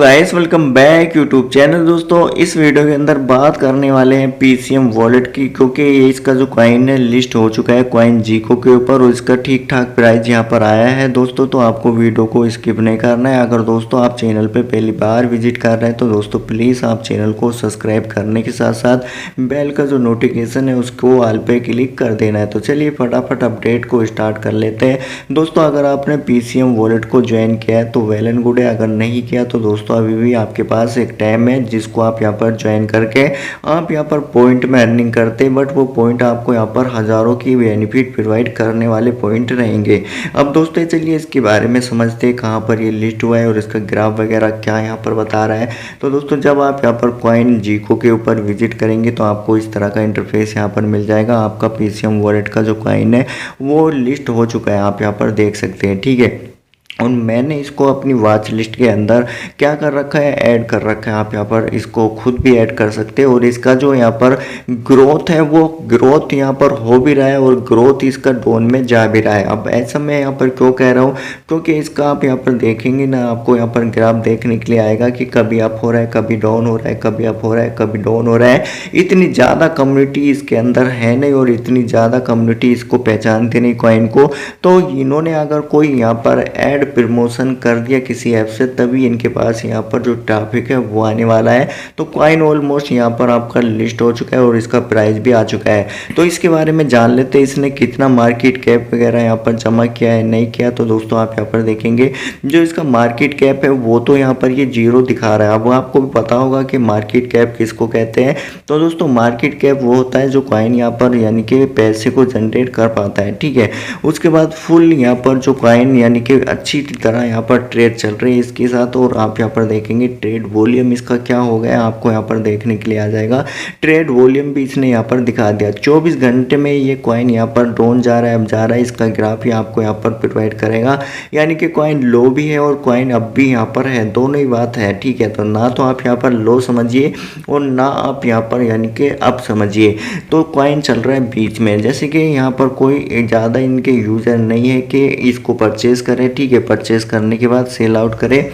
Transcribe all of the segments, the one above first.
Guys welcome back YouTube channel. दोस्तों इस video के अंदर बात करने वाले हैं पीसीएम वॉलेट की, क्योंकि ये इसका जो कॉइन है लिस्ट हो चुका है कॉइन जीको के ऊपर और इसका ठीक ठाक प्राइस यहाँ पर आया है दोस्तों। तो आपको वीडियो को स्किप नहीं करना है। अगर दोस्तों आप चैनल पे पहली बार विजिट कर रहे हैं तो दोस्तों प्लीज़ आप चैनल को सब्सक्राइब करने के साथ साथ बेल का जो नोटिफिकेशन है उसको ऑल पे क्लिक कर देना है। तो चलिए फटाफट अपडेट को स्टार्ट कर लेते हैं दोस्तों। अगर आपने पीसीएम वॉलेट को ज्वाइन किया है तो वेल एंड गुड है, अगर नहीं किया तो दोस्तों अभी भी आपके पास एक टाइम है जिसको आप यहाँ पर ज्वाइन करके आप यहाँ पर पॉइंट में अर्निंग करते हैं। बट वो पॉइंट आपको यहाँ पर हज़ारों की बेनिफिट प्रोवाइड करने वाले पॉइंट रहेंगे। अब दोस्तों चलिए इसके बारे में समझते हैं कहाँ पर ये लिस्ट हुआ है और इसका ग्राफ वगैरह क्या यहाँ पर बता रहा है। तो दोस्तों जब आप यहाँ पर कॉइन जीको के ऊपर विजिट करेंगे तो आपको इस तरह का इंटरफेस यहाँ पर मिल जाएगा। आपका पीसीएम वॉलेट का जो कॉइन है वो लिस्ट हो चुका है, आप यहाँ पर देख सकते हैं, ठीक है। और मैंने इसको अपनी वॉच लिस्ट के अंदर क्या कर रखा है, ऐड कर रखा है। आप यहाँ पर इसको खुद भी ऐड कर सकते हैं और इसका जो यहाँ पर ग्रोथ है वो ग्रोथ यहाँ पर हो भी रहा है और ग्रोथ इसका डाउन में जा भी रहा है। अब ऐसा मैं यहाँ पर क्यों कह रहा हूँ, क्योंकि इसका आप यहाँ पर देखेंगे ना, आपको यहाँ पर ग्राफ देखने के लिए आएगा कि कभी अप हो रहा है, कभी डाउन हो रहा है, कभी अप हो रहा है, कभी डाउन हो रहा है। इतनी ज़्यादा कम्युनिटी इसके अंदर है नहीं और इतनी ज़्यादा कम्युनिटी इसको पहचानते नहीं कॉइन को। तो इन्होंने अगर कोई यहाँ पर ऐड प्रमोशन कर दिया किसी ऐप से तभी इनके पास यहाँ पर जो ट्रैफिक है वो आने वाला है। तो कॉइन ऑलमोस्ट यहाँ पर आपका लिस्ट हो चुका है और इसका प्राइस भी आ चुका है। तो इसके बारे में जान लेते हैं इसने कितना मार्केट कैप वगैरह यहाँ पर जमा किया है नहीं किया। तो दोस्तों आप यहाँ पर देखेंगे जो इसका मार्केट कैप है वो तो यहाँ पर ये जीरो दिखा रहा है। अब आपको भी पता होगा कि मार्केट कैप किसको कहते हैं। तो दोस्तों मार्केट कैप वो होता है जो कॉइन यहाँ पर यानी कि पैसे को जनरेट कर पाता है, ठीक है। उसके बाद फुल यहाँ पर जो कॉइन यानी कि अच्छी तरह यहाँ पर ट्रेड चल रही है इसके साथ। और आप यहाँ पर देखेंगे ट्रेड वॉल्यूम इसका क्या हो गया आपको यहाँ पर देखने के लिए आ जाएगा। ट्रेड वॉल्यूम भी इसने यहाँ पर दिखा दिया। 24 घंटे में ये कॉइन यहाँ पर डाउन जा रहा है, अब जा रहा है। इसका ग्राफ ही आपको यहाँ पर प्रोवाइड करेगा, यानी कि कॉइन लो भी है और कॉइन अब भी यहाँ पर है, दोनों ही बात है, ठीक है। तो ना तो आप यहाँ पर लो समझिए और ना आप यहाँ पर यानी कि अप समझिए। तो कॉइन चल रहा है बीच में, जैसे कि यहाँ पर कोई ज़्यादा इनके यूज़र नहीं है कि इसको परचेज करें, ठीक है। परचेज करने के बाद सेल आउट करें।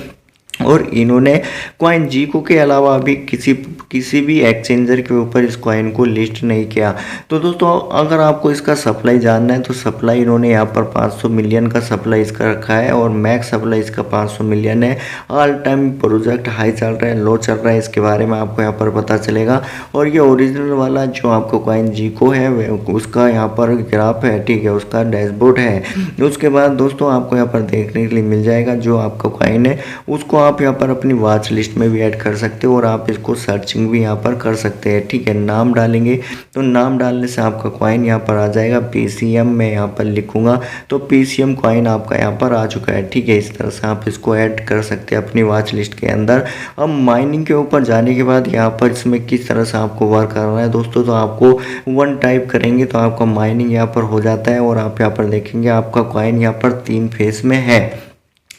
और इन्होंने कॉइन जीको के अलावा अभी किसी भी एक्सचेंजर के ऊपर इस कॉइन को लिस्ट नहीं किया। तो दोस्तों अगर आपको इसका सप्लाई जानना है तो सप्लाई इन्होंने यहाँ पर 500 मिलियन का सप्लाई इसका रखा है और मैक्स सप्लाई इसका 500 मिलियन है। ऑल टाइम प्रोजेक्ट हाई चल रहा है लो चल रहा है इसके बारे में आपको यहाँ पर पता चलेगा। और ये ओरिजिनल वाला जो आपको कॉइन जीको है उसका यहाँ पर ग्राफ है, ठीक है, उसका डैशबोर्ड है। उसके बाद दोस्तों आपको यहाँ पर देखने के लिए मिल जाएगा जो आपका कॉइन है उसको आप यहाँ पर अपनी वॉच लिस्ट में भी ऐड कर सकते हो और आप इसको सर्चिंग भी यहाँ पर कर सकते हैं, ठीक है। नाम डालेंगे तो नाम डालने से आपका कॉइन यहाँ पर आ जाएगा। पीसीएम मैं यहाँ पर लिखूंगा तो पीसीएम कॉइन आपका यहाँ पर आ चुका है, ठीक है। इस तरह से आप इसको ऐड कर सकते हैं अपनी वॉच लिस्ट के अंदर। अब माइनिंग के ऊपर जाने के बाद यहाँ पर इसमें किस तरह से आपको वर्क करना है दोस्तों, तो आपको 1 टाइप करेंगे तो आपका माइनिंग यहाँ पर हो जाता है। और आप यहाँ पर देखेंगे आपका कॉइन यहाँ पर 3 फेस में है।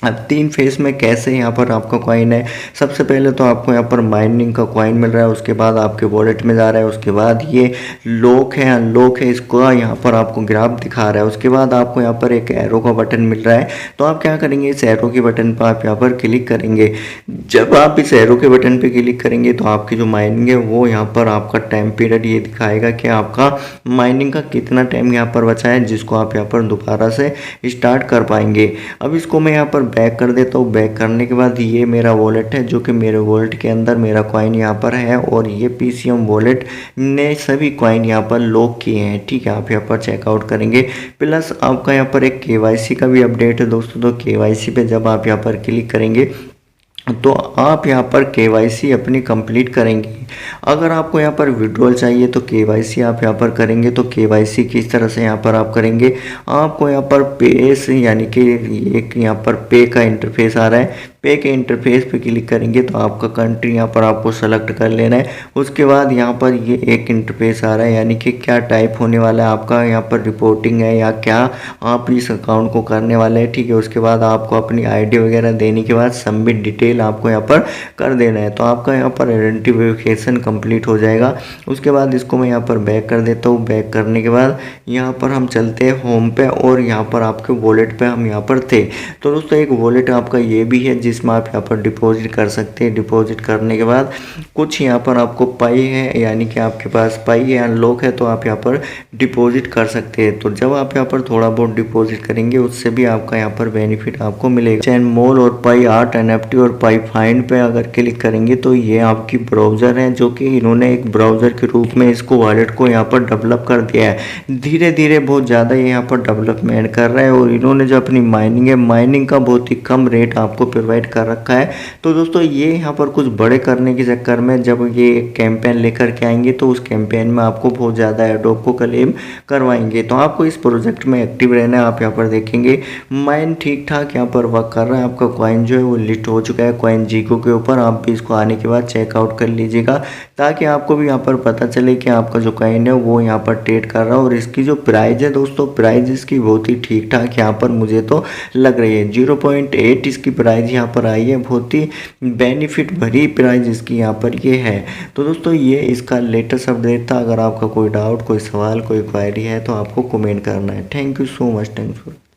अब 3 फेस में कैसे यहाँ पर आपका कॉइन है, सबसे पहले तो आपको यहाँ पर माइनिंग का कॉइन मिल रहा है, उसके बाद आपके वॉलेट में जा रहा है, उसके बाद ये लॉक है अनलॉक है इसको यहाँ पर आपको ग्राफ दिखा रहा है। उसके बाद आपको यहाँ पर एक एरो का बटन मिल रहा है। तो आप क्या करेंगे, इस एरो के बटन पर आप यहाँ पर क्लिक करेंगे। जब आप इस एरो के बटन पर क्लिक करेंगे तो आपकी जो माइनिंग है वो यहाँ पर आपका टाइम पीरियड ये दिखाएगा कि आपका माइनिंग का कितना टाइम यहाँ पर बचा है, जिसको आप यहाँ पर दोबारा से स्टार्ट कर पाएंगे। अब इसको मैं यहाँ पर बैक कर देता हूँ। बैक करने के बाद ये मेरा वॉलेट है जो कि मेरे वॉलेट के अंदर मेरा कॉइन यहाँ पर है और ये पीसीएम वॉलेट ने सभी कॉइन यहाँ पर लॉक किए हैं, ठीक है। आप यहाँ पर चेकआउट करेंगे। प्लस आपका यहाँ पर एक केवाईसी का भी अपडेट है दोस्तों। तो केवाईसी पे जब आप यहाँ पर क्लिक करेंगे तो आप यहाँ पर केवाईसी अपनी कंप्लीट करेंगे। अगर आपको यहाँ पर विड्रॉल चाहिए तो केवाईसी आप यहाँ पर करेंगे। तो केवाईसी किस तरह से यहाँ पर आप करेंगे, आपको यहाँ पर पे से यानी कि एक यहाँ पर पे का इंटरफेस आ रहा है, पे के इंटरफेस पे क्लिक करेंगे तो आपका कंट्री यहाँ पर आपको सेलेक्ट कर लेना है। उसके बाद यहाँ पर ये एक इंटरफेस आ रहा है, यानी कि क्या टाइप होने वाला है आपका, यहाँ पर रिपोर्टिंग है या क्या आप इस अकाउंट को करने वाले हैं, ठीक है। उसके बाद आपको अपनी आईडी वगैरह देने के बाद सबमिट डिटेल आपको यहाँ पर कर देना है। तो आपका यहाँ पर आइडेंटिफिकेशन कंप्लीट हो जाएगा। उसके बाद इसको मैं यहाँ पर बैक कर देता हूँ। बैक करने के बाद यहाँ पर हम चलते हैं होम पे और यहाँ पर आपके वॉलेट पे हम यहाँ पर थे। तो दोस्तों एक वॉलेट आपका ये भी है जिसमें आप यहाँ पर डिपॉजिट कर सकते हैं। डिपॉजिट करने के बाद कुछ यहाँ पर आपको पाई है, यानी कि आपके पास पाई है अनलॉक है, तो आप यहाँ पर डिपॉजिट कर सकते हैं। तो जब आप यहाँ पर थोड़ा बहुत डिपॉजिट करेंगे उससे भी आपका यहाँ पर बेनिफिट आपको मिलेगा। चैन मॉल और पाई आर्ट एनएफटी और पाई फाइंड पे अगर क्लिक करेंगे तो ये आपकी ब्राउज़र है, जो कि इन्होंने एक ब्राउज़र के रूप में इसको वॉलेट को यहाँ पर डेवलप कर दिया है। धीरे धीरे बहुत ज़्यादा ये यहाँ पर डेवलपमेंट कर रहा है और इन्होंने जो अपनी माइनिंग है, माइनिंग का बहुत ही कम रेट आपको प्रोवाइड कर रखा है। तो दोस्तों ये यहाँ पर कुछ बड़े करने के चक्कर में जब ये कैंपेन लेकर के आएंगे तो उस कैंपेन में आपको बहुत ज़्यादा एडोप को क्लेम करवाएंगे। तो आपको इस प्रोजेक्ट में एक्टिव रहना है। आप यहाँ पर देखेंगे माइन ठीक ठाक यहाँ पर वर्क कर रहा है। आपका कॉइन जो है वो लिस्ट हो चुका है कॉइन जीको के ऊपर। आप भी इसको आने के बाद चेकआउट कर लीजिएगा ताकि आपको भी यहाँ पर पता चले कि आपका जो कॉइन है वो यहाँ पर ट्रेड कर रहा है। और इसकी जो प्राइस है दोस्तों, प्राइस इसकी बहुत ही ठीक ठाक यहाँ पर मुझे तो लग रही है। 0.8 इसकी प्राइस यहाँ पर आई है। बहुत ही बेनिफिट भरी प्राइस इसकी यहाँ पर ये है। तो दोस्तों ये इसका लेटेस्ट अपडेट था। अगर आपका कोई डाउट, कोई सवाल, कोई क्वेरी है तो आपको कमेंट करना है। Thank you so much. Thanks for